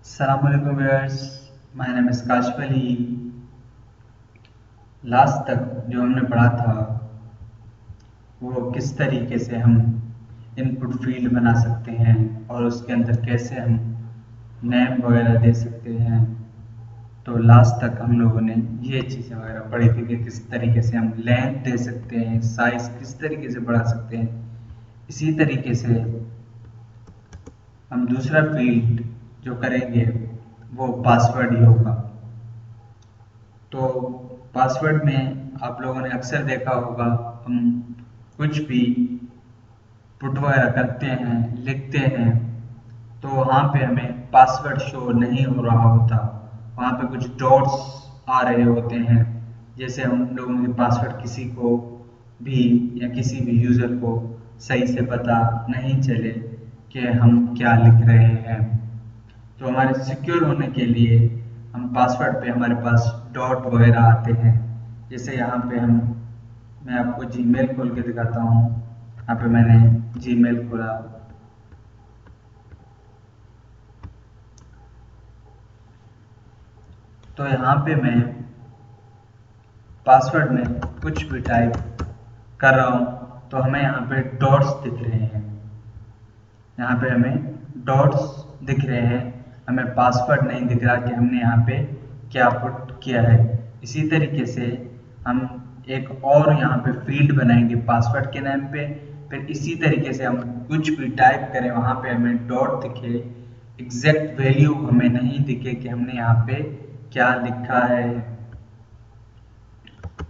Assalamualaikum viewers, my name is Kashif Ali. Last तक जो हमने पढ़ा था वो किस तरीके से हम इनपुट फील्ड बना सकते हैं और उसके अंदर कैसे हम नेम वगैरह दे सकते हैं। तो लास्ट तक हम लोगों ने ये चीज़ें वगैरह पढ़ी थी कि किस तरीके से हम लेंथ दे सकते हैं, साइज किस तरीके से बढ़ा सकते हैं। इसी तरीके से हम दूसरा फील्ड जो करेंगे वो पासवर्ड ही होगा। तो पासवर्ड में आप लोगों ने अक्सर देखा होगा, हम कुछ भी पुट वगैरह करते हैं, लिखते हैं, तो वहाँ पे हमें पासवर्ड शो नहीं हो रहा होता, वहाँ पे कुछ डॉट्स आ रहे होते हैं। जैसे हम लोगों के पासवर्ड किसी को भी या किसी भी यूज़र को सही से पता नहीं चले कि हम क्या लिख रहे हैं। तो हमारे सिक्योर होने के लिए हम पासवर्ड पे हमारे पास डॉट वगैरह आते हैं। जैसे यहाँ पे मैं आपको जीमेल खोल के दिखाता हूँ। यहाँ पे मैंने जीमेल खोला, तो यहाँ पे मैं पासवर्ड में कुछ भी टाइप कर रहा हूँ तो हमें यहाँ पे डॉट्स दिख रहे हैं। यहाँ पे हमें डॉट्स दिख रहे हैं, हमें पासवर्ड नहीं दिख रहा कि हमने यहाँ पे क्या पुट किया है। इसी तरीके से हम एक और यहाँ पे फील्ड बनाएंगे पासवर्ड के नाम पे। फिर इसी तरीके से हम कुछ भी टाइप करें वहाँ पे हमें डॉट दिखे, एग्जैक्ट वैल्यू हमें नहीं दिखे कि हमने यहाँ पे क्या लिखा है।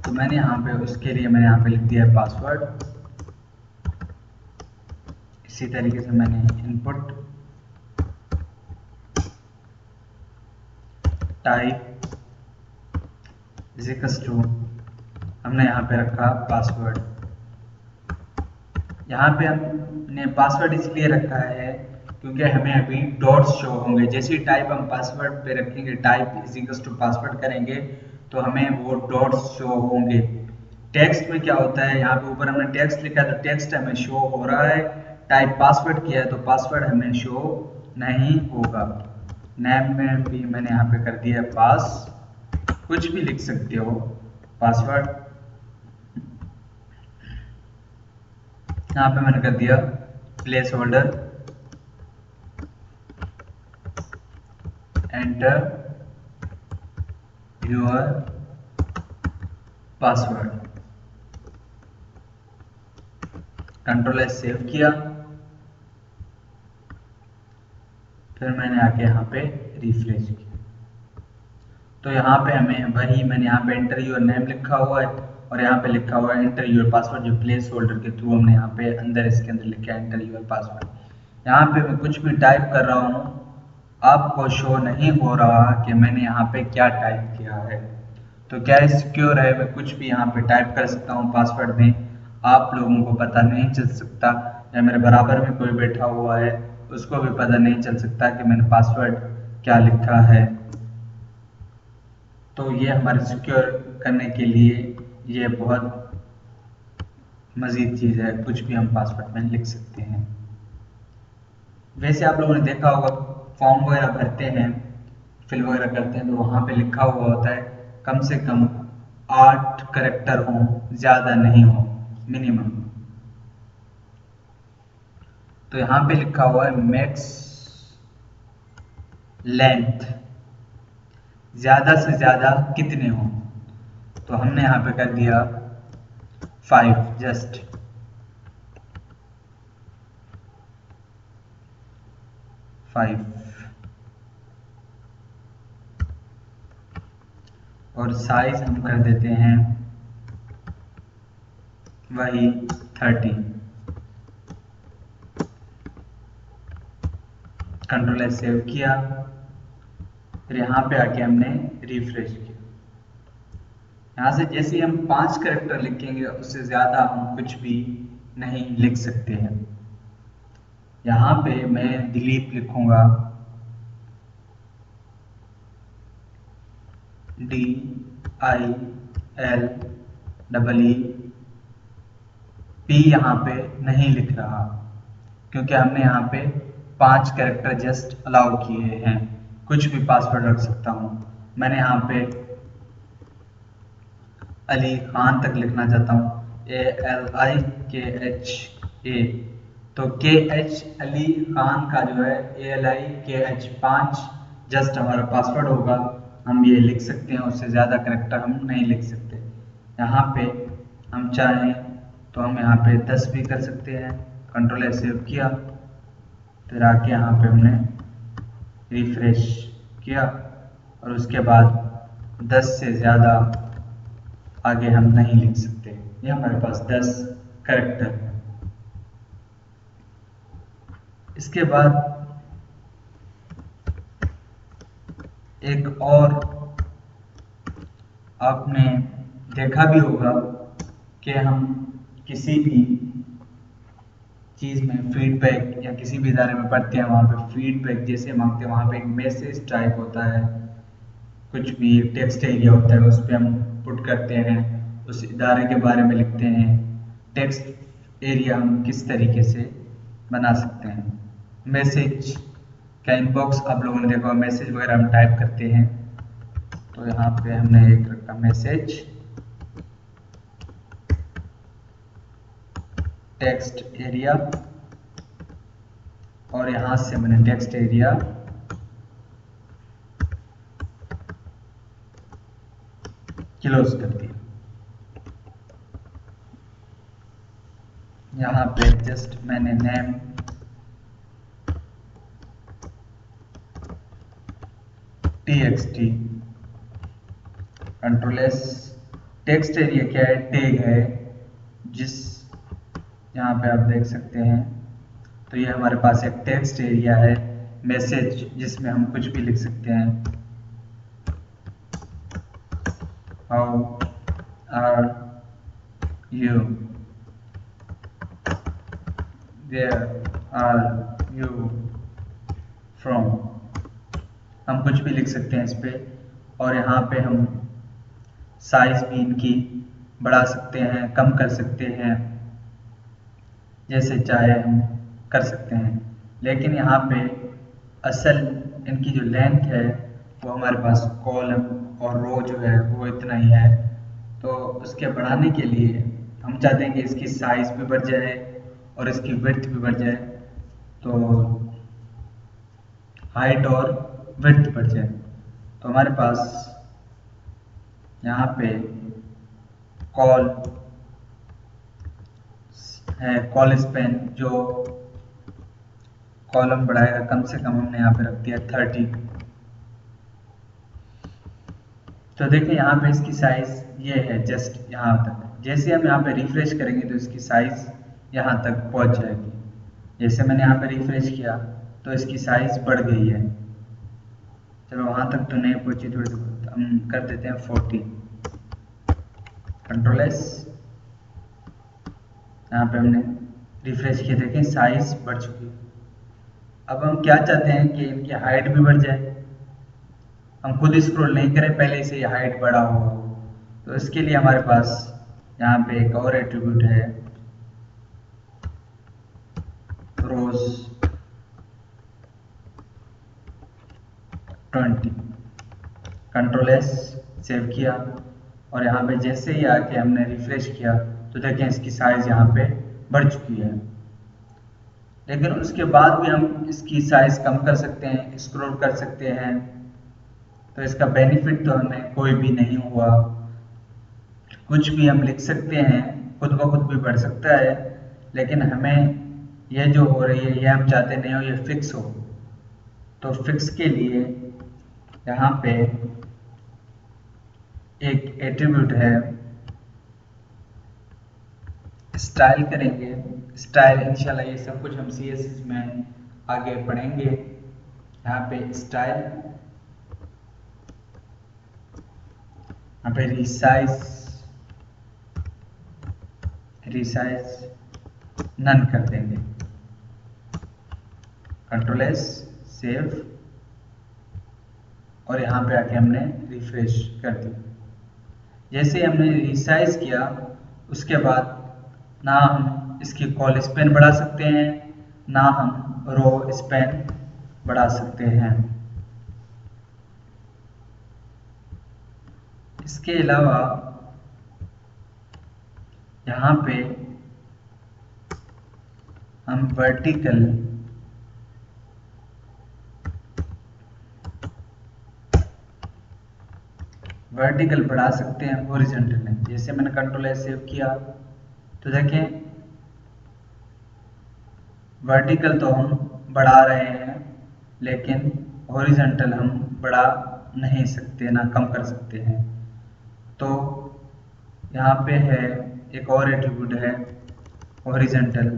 तो मैंने यहाँ पे उसके लिए मैंने यहाँ पे लिख दिया है पासवर्ड। इसी तरीके से मैंने इनपुट टाइप इक्वल्स टू हमने यहाँ पे रखा पासवर्ड। यहाँ पे हमने पासवर्ड इसलिए रखा है क्योंकि हमें अभी डॉट्स शो होंगे। जैसे ही टाइप हम पासवर्ड पे रखेंगे, टाइप इक्वल्स टू पासवर्ड करेंगे, तो हमें वो डॉट्स शो होंगे। टेक्स्ट में क्या होता है, यहाँ पे ऊपर हमने टेक्स्ट लिखा है तो टेक्स्ट हमें शो हो रहा है, टाइप पासवर्ड किया है तो पासवर्ड हमें शो नहीं होगा। नेम में भी मैंने यहाँ पे कर दिया पास, कुछ भी लिख सकते हो पासवर्ड। यहाँ पे मैंने कर दिया place holder, enter your password, control S save किया। फिर मैंने आके यहाँ पे रिफ्रेश किया तो यहाँ पे हमें वही मैंने यहाँ पे एंटर योर नेम लिखा हुआ है और यहाँ पे लिखा हुआ है एंटर योर पासवर्ड, जो प्लेस होल्डर के थ्रू हमने यहाँ पे अंदर इसके अंदर लिखा है एंटर योर पासवर्ड। यहाँ पे मैं कुछ भी टाइप कर रहा हूँ, आपको शो नहीं हो रहा कि मैंने यहाँ पे क्या टाइप किया है। तो क्या सिक्योर है, मैं कुछ भी यहाँ पे टाइप कर सकता हूँ पासवर्ड में, आप लोगों को पता नहीं चल सकता, या मेरे बराबर में कोई बैठा हुआ है उसको भी पता नहीं चल सकता कि मैंने पासवर्ड क्या लिखा है। तो ये हमारे सिक्योर करने के लिए ये बहुत मज़ीद चीज़ है, कुछ भी हम पासवर्ड में लिख सकते हैं। वैसे आप लोगों ने देखा होगा, फॉर्म वगैरह भरते हैं, फिल वगैरह करते हैं, तो वहाँ पे लिखा हुआ होता है कम से कम 8 कैरेक्टर हों, ज़्यादा नहीं हो, मिनिमम। तो यहाँ पे लिखा हुआ है मैक्स लेंथ, ज़्यादा से ज़्यादा कितने हों, तो हमने यहाँ पे कर दिया 5, जस्ट 5। और साइज हम कर देते हैं वही 30। कंट्रोल एस सेव किया, फिर यहाँ पे आके हमने रिफ्रेश किया। यहाँ से जैसे ही हम 5 कैरेक्टर लिखेंगे उससे ज़्यादा हम कुछ भी नहीं लिख सकते हैं। यहाँ पे मैं दिलीप लिखूंगा, DILEEP, यहाँ पे नहीं लिख रहा क्योंकि हमने यहाँ पे 5 कैरेक्टर जस्ट अलाउ किए हैं। कुछ भी पासवर्ड रख सकता हूँ। मैंने यहाँ पे अली खान तक लिखना चाहता हूँ, ALIKHA, तो KH अली खान का जो है ALIKH 5 जस्ट हमारा पासवर्ड होगा। हम ये लिख सकते हैं, उससे ज़्यादा करेक्टर हम नहीं लिख सकते। यहाँ पे हम चाहें तो हम यहाँ पे 10 भी कर सकते हैं। कंट्रोल S सेव किया, फिर आके यहाँ पे हमने रिफ्रेश किया और उसके बाद 10 से ज़्यादा आगे हम नहीं लिख सकते। ये हमारे पास 10 करेक्टर है। इसके बाद एक और आपने देखा भी होगा कि हम किसी भी चीज़ में फीडबैक या किसी भी इदारे में पढ़ते हैं, वहाँ पे फीडबैक जैसे मांगते हैं, वहाँ पे एक मैसेज टाइप होता है, कुछ भी टेक्स्ट एरिया होता है, उस पर हम पुट करते हैं, उस इदारे के बारे में लिखते हैं। टेक्स्ट एरिया हम किस तरीके से बना सकते हैं। मैसेज का इनबॉक्स आप लोगों ने देखा, मैसेज वगैरह हम टाइप करते हैं, तो यहाँ पे हमने एक रखा मैसेज टेक्स्ट एरिया और यहाँ से मैंने टेक्स्ट एरिया क्लोज कर दिया। यहाँ पे जस्ट मैंने name txt, control S, text area क्या है, टैग है, जिस यहाँ पे आप देख सकते हैं। तो ये हमारे पास एक टेक्स्ट एरिया है, मैसेज जिसमें हम कुछ भी लिख सकते हैं। How are you, where are you from, हम कुछ भी लिख सकते हैं इस पे। और यहाँ पे हम साइज भी इनकी बढ़ा सकते हैं, कम कर सकते हैं, जैसे चाहे हम कर सकते हैं। लेकिन यहाँ पे असल इनकी जो लेंथ है वो हमारे पास कॉलम और रो जो है वो इतना ही है। तो उसके बढ़ाने के लिए हम चाहते हैं कि इसकी साइज भी बढ़ जाए और इसकी विड्थ भी बढ़ जाए, तो हाइट और विड्थ बढ़ जाए। तो हमारे पास यहाँ पे कॉल है, कॉल स्पेन जो कॉलम बढ़ाएगा, कम से कम हमने यहाँ पे रख दिया 30। तो देखिए यहाँ पे इसकी साइज ये है जस्ट यहाँ तक। जैसे हम यहाँ पे रिफ्रेश करेंगे तो इसकी साइज यहाँ तक पहुँच जाएगी। जैसे मैंने यहाँ पे रिफ्रेश किया तो इसकी साइज बढ़ गई है। चलो वहाँ तक तो नहीं पहुँची, थोड़ी हम कर देते हैं 40। कंट्रोल S, यहाँ पे हमने रिफ्रेश किया, देखें साइज बढ़ चुकी है। अब हम क्या चाहते हैं कि इनकी हाइट भी बढ़ जाए। हम खुद स्क्रॉल नहीं करें, पहले से ये हाइट बढ़ा हो। तो इसके लिए हमारे पास यहाँ पे एक और एट्रीब्यूट है, रोज 20। कंट्रोल S, सेव किया और यहाँ पे जैसे ही आके हमने रिफ्रेश किया तो देखें इसकी साइज यहाँ पे बढ़ चुकी है। लेकिन उसके बाद भी हम इसकी साइज कम कर सकते हैं, स्क्रॉल कर सकते हैं, तो इसका बेनिफिट तो हमें कोई भी नहीं हुआ। कुछ भी हम लिख सकते हैं, खुद ब खुद भी बढ़ सकता है, लेकिन हमें यह जो हो रही है ये हम चाहते नहीं हो, ये फिक्स हो। तो फिक्स के लिए यहाँ पे एक एट्रीब्यूट है, स्टाइल करेंगे। स्टाइल इंशाल्लाह ये सब कुछ हम CSS में आगे पढ़ेंगे। यहाँ पे स्टाइल, यहाँ पे रिसाइज नन कर देंगे। कंट्रोल S, सेव और यहाँ पे आके हमने रिफ्रेश कर दिया। जैसे हमने रिसाइज किया उसके बाद ना हम इसकी कॉल स्पेन बढ़ा सकते हैं, ना हम रो स्पेन बढ़ा सकते हैं। इसके अलावा यहाँ पे हम वर्टिकल बढ़ा सकते हैं हॉरिजॉन्टल में। जैसे मैंने कंट्रोल एस सेव किया तो देखें वर्टिकल तो हम बढ़ा रहे हैं, लेकिन हॉरिजॉन्टल हम बढ़ा नहीं सकते, ना कम कर सकते हैं। तो यहाँ पे है एक और एट्रीब्यूट है हॉरिजॉन्टल,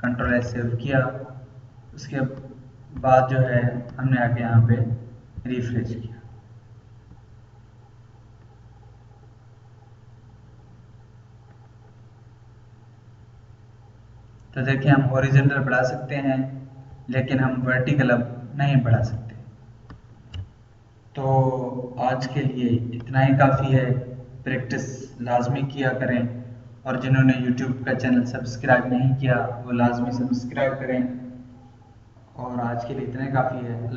कंट्रोल एस सेव किया, उसके बाद जो है हमने आके यहाँ पे रिफ्रेश किया। तो देखिए हम हॉरिजॉन्टल बढ़ा सकते हैं, लेकिन हम वर्टिकल अब नहीं बढ़ा सकते। तो आज के लिए इतना ही काफ़ी है। प्रैक्टिस लाजमी किया करें, और जिन्होंने YouTube का चैनल सब्सक्राइब नहीं किया वो लाजमी सब्सक्राइब करें। और आज के लिए इतना ही काफ़ी है। अल्लाह।